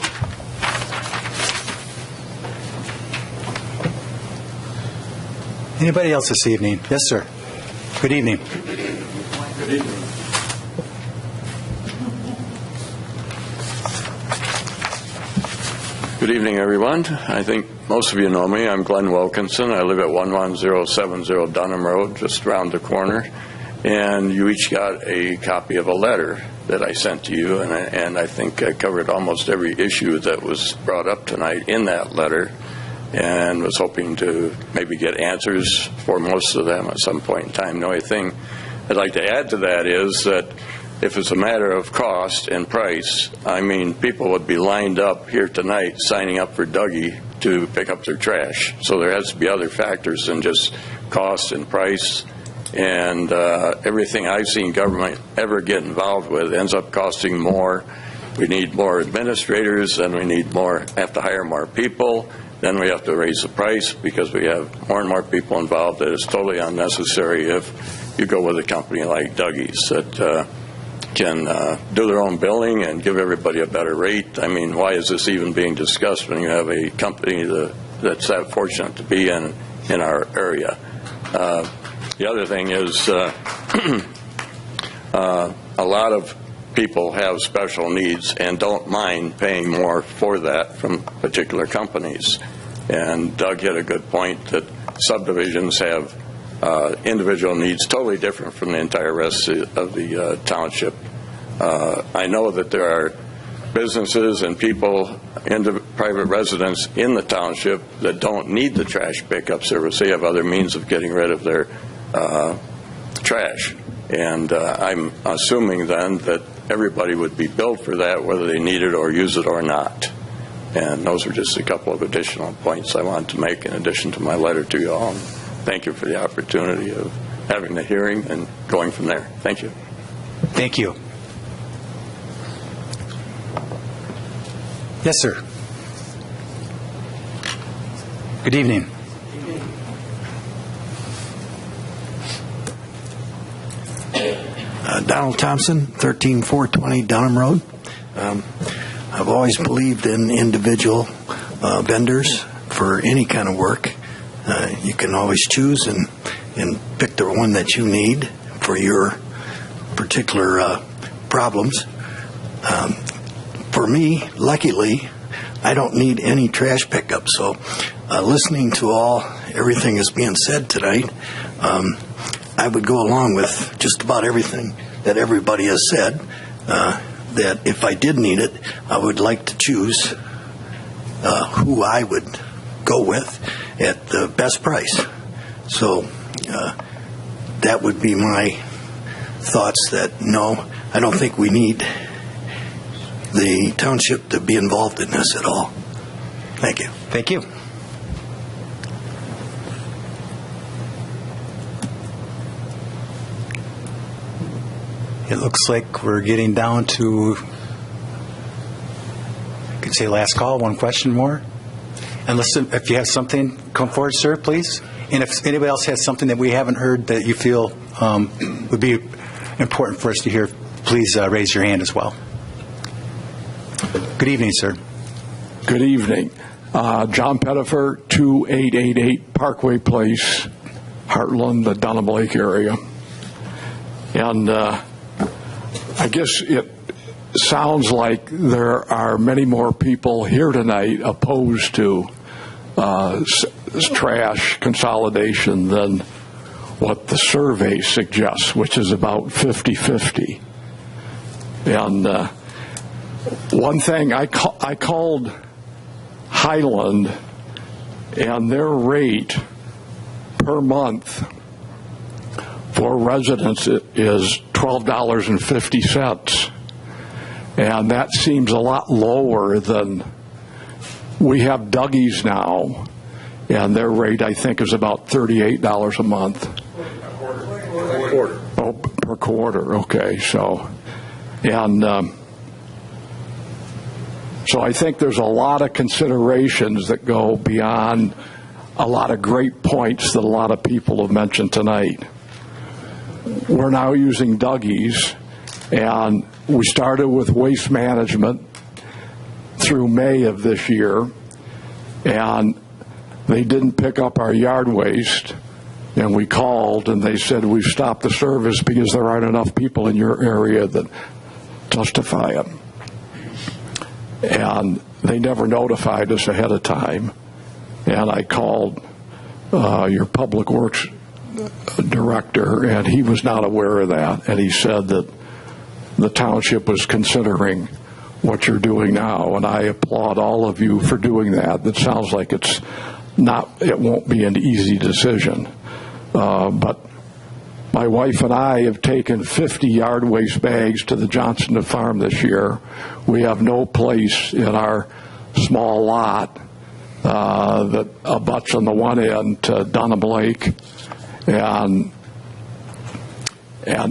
Anybody else this evening? Yes, sir. Good evening. Good evening. Good evening, everyone. I think most of you know me. I'm Glenn Wilkinson. I live at 11070 Dunham Road, just around the corner. And you each got a copy of a letter that I sent to you, and I think I covered almost every issue that was brought up tonight in that letter, and was hoping to maybe get answers for most of them at some point in time. The only thing I'd like to add to that is that if it's a matter of cost and price, I mean, people would be lined up here tonight signing up for Dougie to pick up their trash. So there has to be other factors than just cost and price. And everything I've seen government ever get involved with ends up costing more. We need more administrators, then we have to hire more people, then we have to raise the price because we have more and more people involved. That is totally unnecessary if you go with a company like Dougie's that can do their own billing and give everybody a better rate. I mean, why is this even being discussed when you have a company that's that fortunate to be in our area? The other thing is a lot of people have special needs and don't mind paying more for that from particular companies. And Doug hit a good point that subdivisions have individual needs totally different from the entire rest of the township. I know that there are businesses and people, private residents in the township that don't need the trash pickup service. They have other means of getting rid of their trash. And I'm assuming then that everybody would be billed for that, whether they need it or use it or not. And those are just a couple of additional points I wanted to make in addition to my letter to you all. Thank you for the opportunity of having the hearing and going from there. Thank you. Thank you. Yes, sir. Good evening. Donald Thompson, 13420 Dunham Road. I've always believed in individual vendors for any kind of work. You can always choose and pick the one that you need for your particular problems. For me, luckily, I don't need any trash pickup. So listening to everything that's being said tonight, I would go along with just about everything that everybody has said, that if I did need it, I would like to choose who I would go with at the best price. So that would be my thoughts that, no, I don't think we need the township to be involved in this at all. Thank you. Thank you. It looks like we're getting down to, I could say last call, one question more. And listen, if you have something, come forward, sir, please. And if anybody else has something that we haven't heard that you feel would be important for us to hear, please raise your hand as well. Good evening, sir. Good evening. John Pettifer, 2888 Parkway Place, Hartland, the Dunham Lake area. And I guess it sounds like there are many more people here tonight opposed to trash consolidation than what the survey suggests, which is about 50-50. And one thing, I called Highland, and their rate per month for residents is $12.50. And that seems a lot lower than we have Dougie's now, and their rate, I think, is about $38 a month. Per quarter. Oh, per quarter. Okay. So, and so I think there's a lot of considerations that go beyond a lot of great points that a lot of people have mentioned tonight. We're now using Dougie's, and we started with waste management through May of this year, and they didn't pick up our yard waste, and we called, and they said we've stopped the service because there aren't enough people in your area that justify it. And they never notified us ahead of time. And I called your public works director, and he was not aware of that. And he said that the township was considering what you're doing now, and I applaud all of you for doing that. That sounds like it won't be an easy decision. But my wife and I have taken 50 yard waste bags to the Johnston farm this year. We have no place in our small lot that abuts on the one end to Dunham Lake, and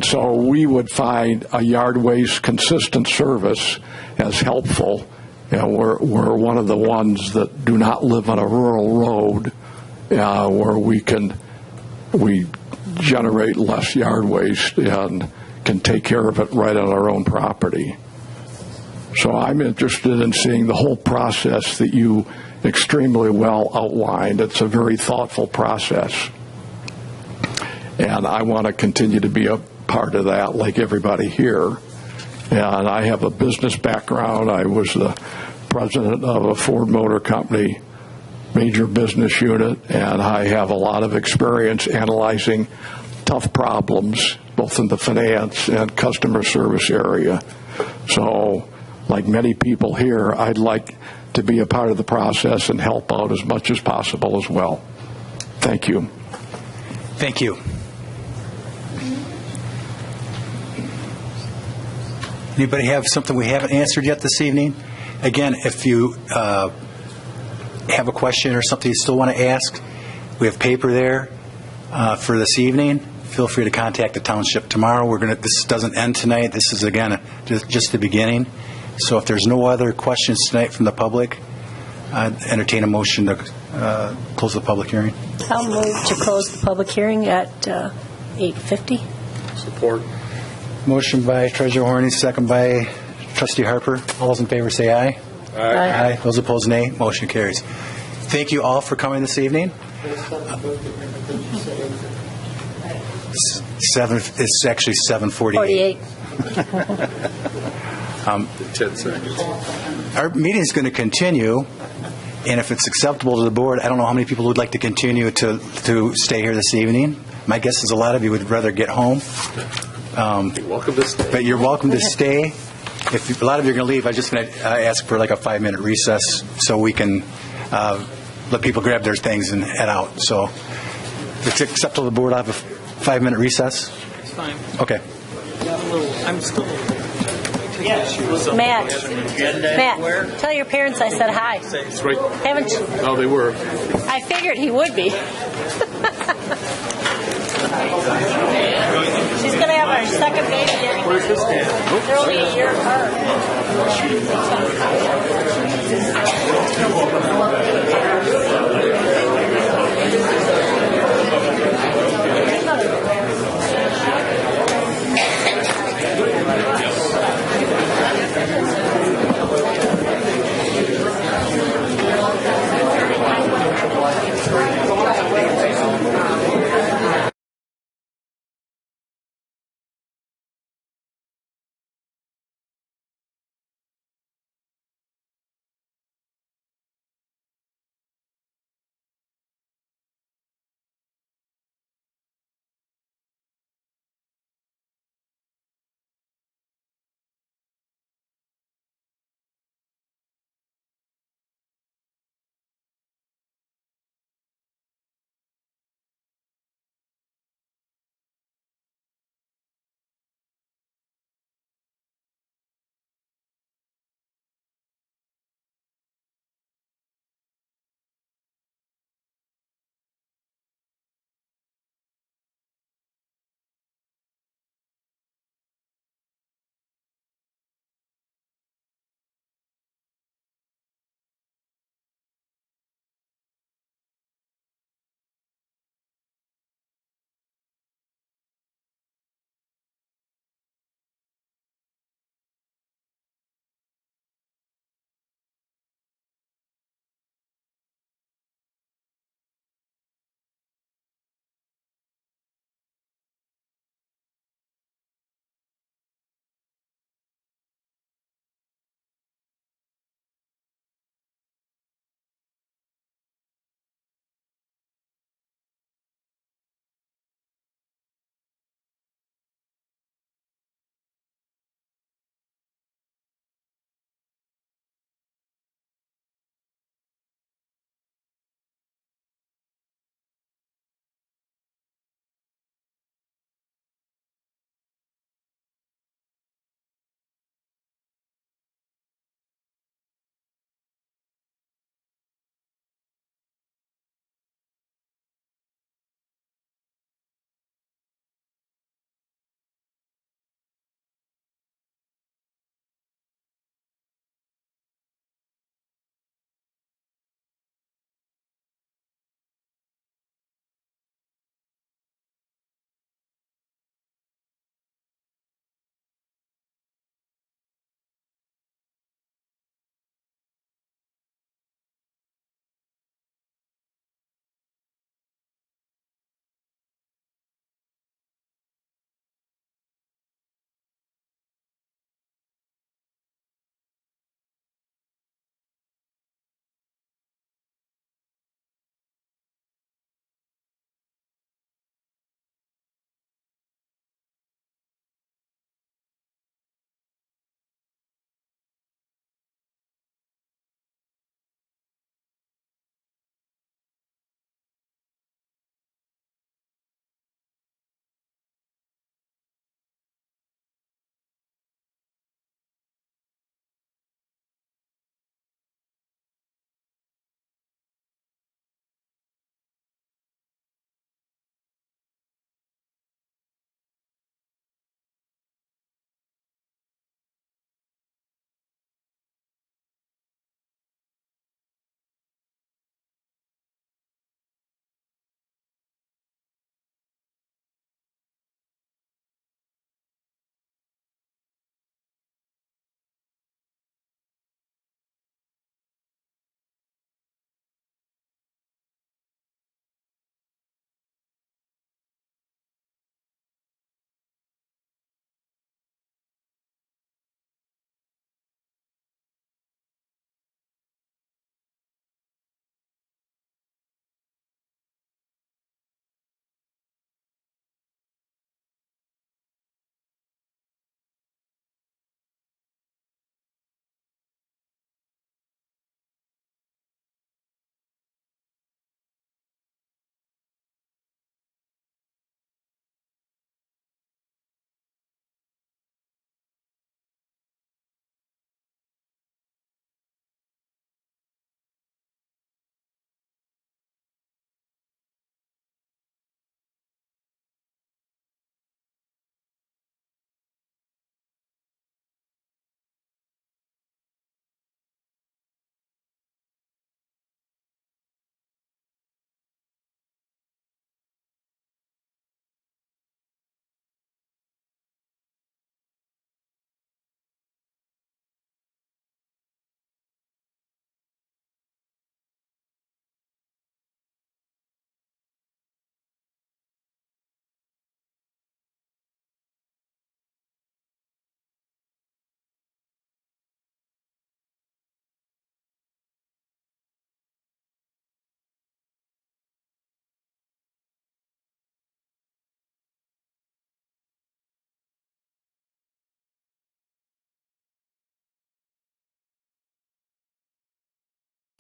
so we would find a yard waste consistent service as helpful. And we're one of the ones that do not live on a rural road where we generate less yard waste and can take care of it right on our own property. So I'm interested in seeing the whole process that you extremely well outlined. It's a very thoughtful process. And I want to continue to be a part of that like everybody here. And I have a business background. I was the president of a Ford Motor Company major business unit, and I have a lot of experience analyzing tough problems, both in the finance and customer service area. So, like many people here, I'd like to be a part of the process and help out as much as possible as well. Thank you. Thank you. Anybody have something we haven't answered yet this evening? Again, if you have a question or something you still want to ask, we have paper there for this evening. Feel free to contact the township tomorrow. This doesn't end tonight. This is, again, just the beginning. So if there's no other questions tonight from the public, I'd entertain a motion to close the public hearing. I'll move to close the public hearing at 8:50. Support. Motion by Treasurer Horny, second by Trustee Harper. All those in favor say aye. Aye. Aye. Those opposed, nay. Motion carries. Thank you all for coming this evening. It's actually 7:48. 10 seconds. Our meeting is going to continue, and if it's acceptable to the board, I don't know how many people would like to continue to stay here this evening. My guess is a lot of you would rather get home. You're welcome to stay. But you're welcome to stay. If a lot of you are going to leave, I'm just going to ask for like a 5-minute recess so we can let people grab their things and head out. So if it's acceptable to the board, I'll have a 5-minute recess. It's fine. Okay. I'm still. Matt, tell your parents I said hi. It's right. Haven't you? Oh, they were. I figured he would be. She's going to have our second baby. Where's this dad? They're only a year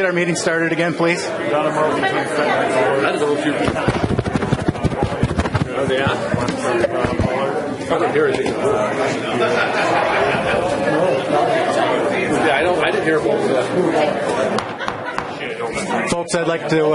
our meeting started again, please? I didn't hear both of that. Folks, I'd like to...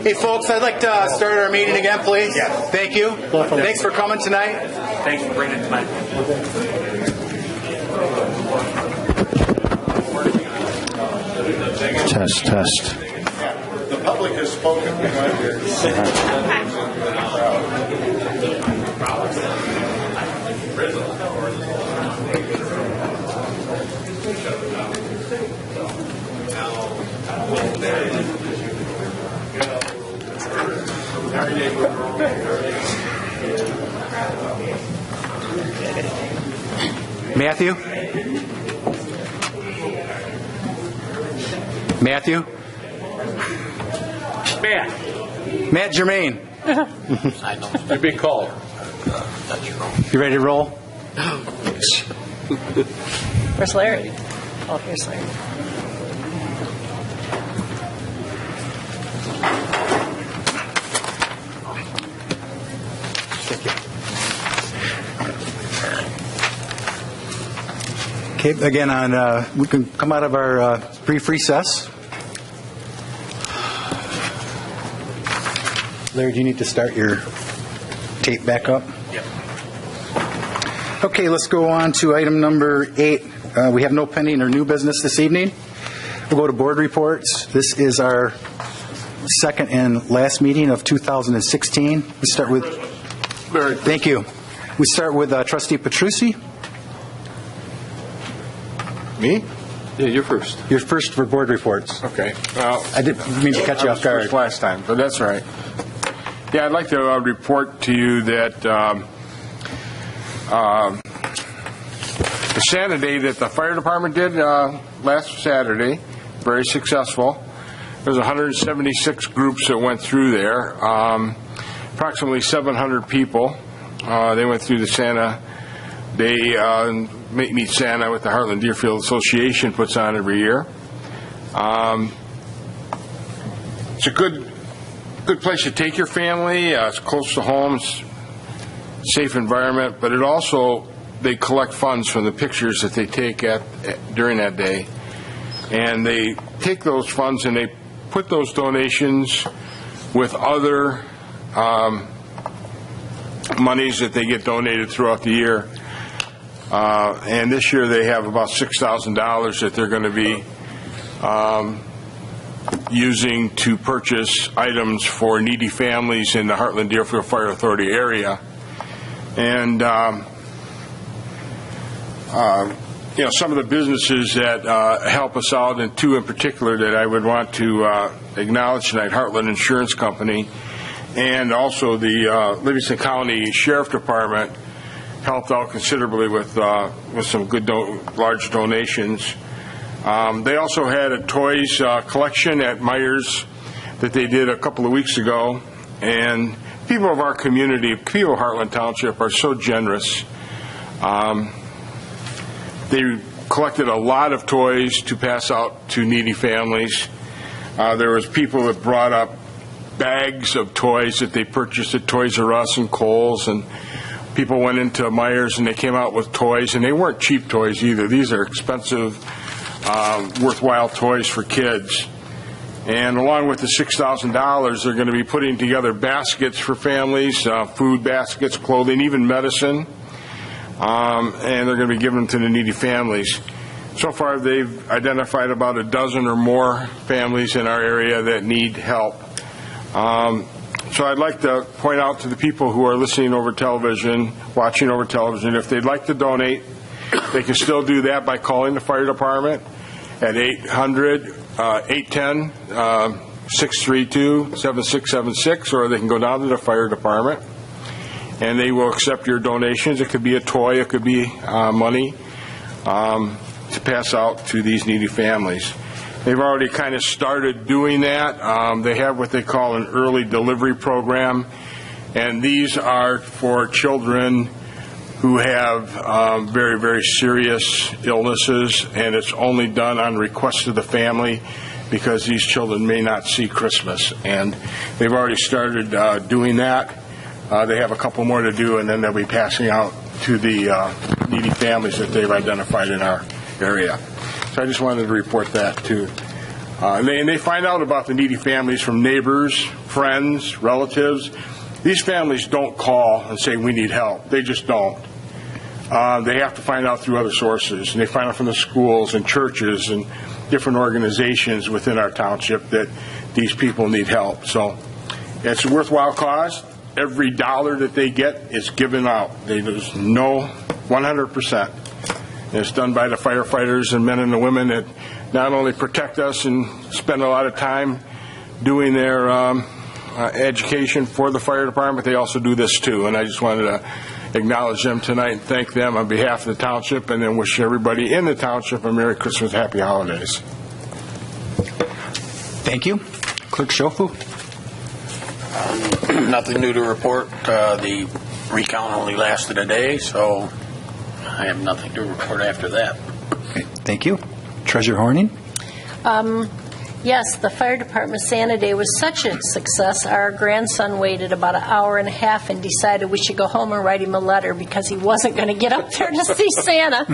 Hey, folks, I'd like to start our meeting again, please. Yes. Thank you. Thanks for coming tonight. Thanks for bringing it tonight. Test. The public has spoken. Matthew? Matt Germain. You're being called. You ready to roll? Where's Larry? Oh, here's Larry. Okay, again, we can come out of our brief recess. Larry, do you need to start your tape back up? Yep. Okay, let's go on to item number 8. We have no pending or new business this evening. We'll go to board reports. This is our second and last meeting of 2016. We start with... Thank you. We start with Trustee Petrucci. Me? Yeah, you're first. You're first for board reports. Okay. Well, I didn't mean to catch you off guard. First last time, but that's all right. Yeah, I'd like to report to you that the Santa Day that the fire department did last Saturday, very successful. There's 176 groups that went through there. Approximately 700 people. They went through the Santa Day Meet Santa with the Hartland Deerfield Association puts on every year. It's a good place to take your family. It's close to home, it's a safe environment, but it also, they collect funds from the pictures that they take during that day. And they take those funds and they put those donations with other monies that they get donated throughout the year. And this year they have about $6,000 that they're going to be using to purchase items for needy families in the Hartland Deerfield Fire Authority area. And some of the businesses that help us out, and two in particular that I would want to acknowledge tonight, Hartland Insurance Company and also the Livingston County Sheriff Department, helped out considerably with some good large donations. They also had a toys collection at Myers that they did a couple of weeks ago, and people of our community, people of Hartland Township, are so generous. They collected a lot of toys to pass out to needy families. There was people that brought up bags of toys that they purchased at Toys R Us and Kohl's, and people went into Myers and they came out with toys, and they weren't cheap toys either. These are expensive, worthwhile toys for kids. And along with the $6,000, they're going to be putting together baskets for families, food baskets, clothing, even medicine, and they're going to be giving them to the needy families. So far, they've identified about a dozen or more families in our area that need help. So I'd like to point out to the people who are listening over television, watching over television, if they'd like to donate, they can still do that by calling the fire department at 800-810-632-7676, or they can go down to the fire department, and they will accept your donations. It could be a toy, it could be money to pass out to these needy families. They've already kind of started doing that. They have what they call an early delivery program, and these are for children who have very, very serious illnesses, and it's only done on request of the family because these children may not see Christmas. And they've already started doing that. They have a couple more to do, and then they'll be passing out to the needy families that they've identified in our area. So I just wanted to report that, too. And they find out about the needy families from neighbors, friends, relatives. These families don't call and say, we need help. They just don't. They have to find out through other sources, and they find out from the schools and churches and different organizations within our township that these people need help. So it's a worthwhile cause. Every dollar that they get is given out. There's no 100%. And it's done by the firefighters and men and the women that not only protect us and spend a lot of time doing their education for the fire department, they also do this too. And I just wanted to acknowledge them tonight and thank them on behalf of the township, and then wish everybody in the township a Merry Christmas, Happy Holidays. Thank you. Clerk Shofu. Nothing new to report. The recount only lasted a day, so I have nothing to report after that. Okay, thank you. Treasurer Horning. Yes, the fire department Santa Day was such a success. Our grandson waited about an hour and a half and decided we should go home and write him a letter because he wasn't going to get up there to see Santa.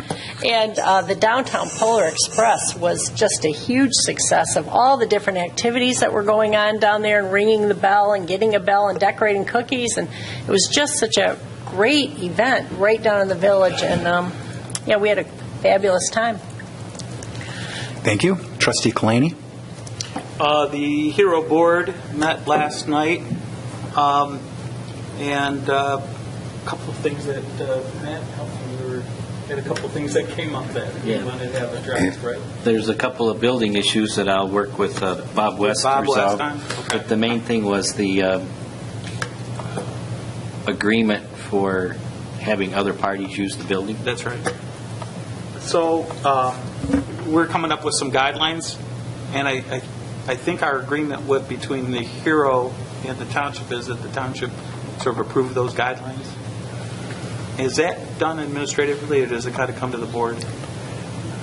And the Downtown Polar Express was just a huge success of all the different activities that were going on down there, and ringing the bell and getting a bell and decorating cookies. And it was just such a great event right down in the village. And, yeah, we had a fabulous time. Thank you. Trustee Kalani. The Hero Board met last night, and a couple of things that Matt helped me. Had a couple of things that came up that you wanted to have addressed, right? There's a couple of building issues that I'll work with Bob West to resolve. Okay. But the main thing was the agreement for having other parties use the building. That's right. So we're coming up with some guidelines, and I think our agreement between the Hero and the township is that the township sort of approved those guidelines. Is that done administratively, or does it kind of come to the board?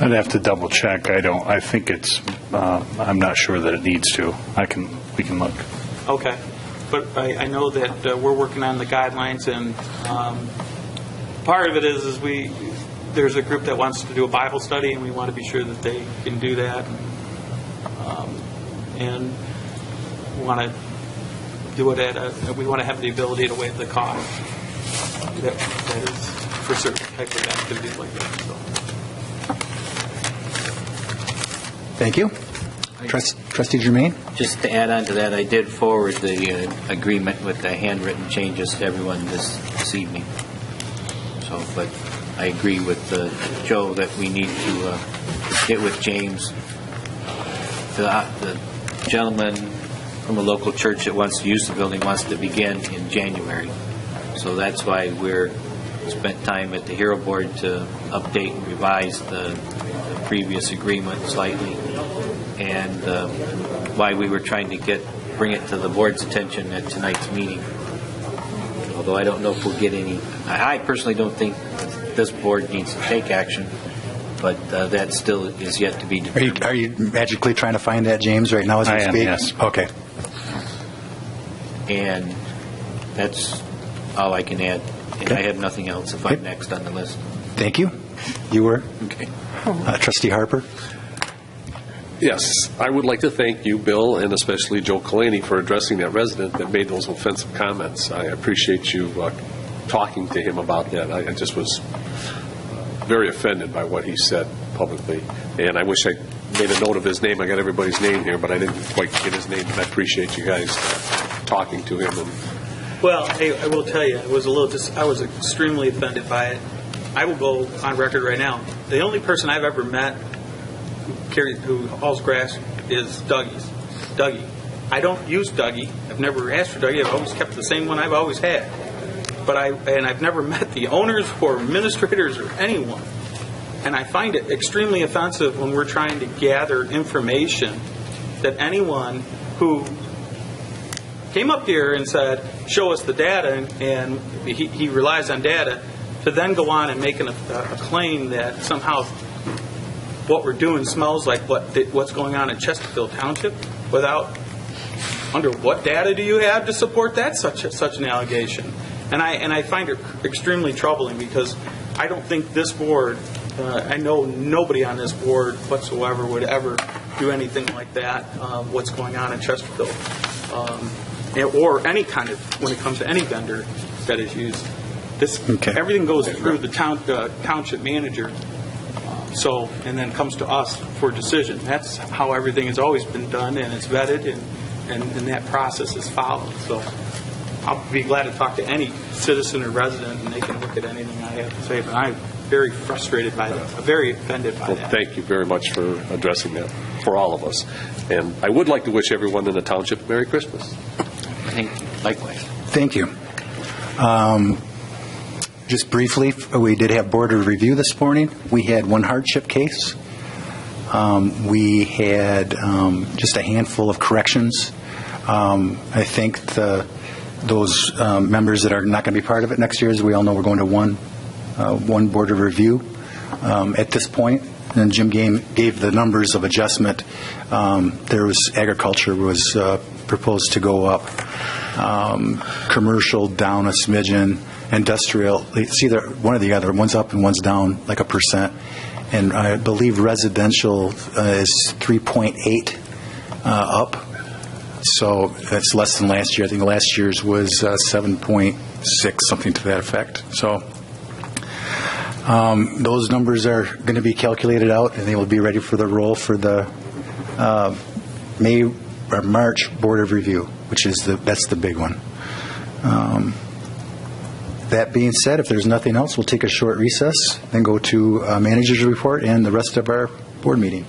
I'd have to double check. I think it's. I'm not sure that it needs to. We can look. Okay, but I know that we're working on the guidelines, and part of it is there's a group that wants to do a Bible study, and we want to be sure that they can do that. And we want to do it we want to have the ability to waive the cost. That is for certain type of activities like that. So. Thank you. Trustee Germain. Just to add on to that, I did forward the agreement with the handwritten changes to everyone this evening. So, but I agree with Joe that we need to get with James. The gentleman from a local church that wants to use the building wants to begin in January. So that's why we're spent time at the Hero Board to update and revise the previous agreement slightly, and why we were trying to bring it to the board's attention at tonight's meeting. Although I don't know if we'll get any. I personally don't think this board needs to take action, but that still is yet to be determined. Are you magically trying to find that, James, right now as we speak? I am, yes. Okay. And that's all I can add. And I have nothing else if I'm next on the list. Thank you. You were? Okay. Trustee Harper. Yes, I would like to thank you, Bill, and especially Joe Kalani for addressing that resident that made those offensive comments. I appreciate you talking to him about that. I just was very offended by what he said publicly, and I wish I made a note of his name. I got everybody's name here, but I didn't quite get his name, and I appreciate you guys talking to him. Well, I will tell you, I was extremely offended by it. I will go on record right now. The only person I've ever met who hauls grass is Dougie. I don't use Dougie. I've never asked for Dougie. I've always kept the same one I've always had. But I've never met the owners or administrators or anyone. And I find it extremely offensive when we're trying to gather information that anyone who came up here and said, show us the data, and he relies on data, to then go on and make a claim that somehow what we're doing smells like what's going on in Chesterfield Township without, under what data do you have to support that such an allegation? And I find it extremely troubling because I don't think this board, I know nobody on this board whatsoever would ever do anything like that, what's going on in Chesterfield, or any kind of, when it comes to any vendor that is used. Everything goes through the township manager, and then comes to us for decision. That's how everything has always been done, and it's vetted, and that process is followed. So I'll be glad to talk to any citizen or resident, and they can look at anything I have to say. But I'm very frustrated by that, very offended by that. Thank you very much for addressing that for all of us. And I would like to wish everyone in the township Merry Christmas. Thank you. Likewise. Thank you. Just briefly, we did have board review this morning. We had one hardship case. We had just a handful of corrections. I think those members that are not going to be part of it next year, as we all know, we're going to one board of review at this point. And Jim gave the numbers of adjustment. There was agriculture was proposed to go up, commercial down a smidgen, industrial, it's either one or the other. One's up and one's down like 1%. And I believe residential is 3.8 up. So that's less than last year. I think last year's was 7.6, something to that effect. So those numbers are going to be calculated out, and they will be ready for the roll for the May or March Board of Review, which is that's the big one. That being said, if there's nothing else, we'll take a short recess, then go to manager's report and the rest of our board meeting.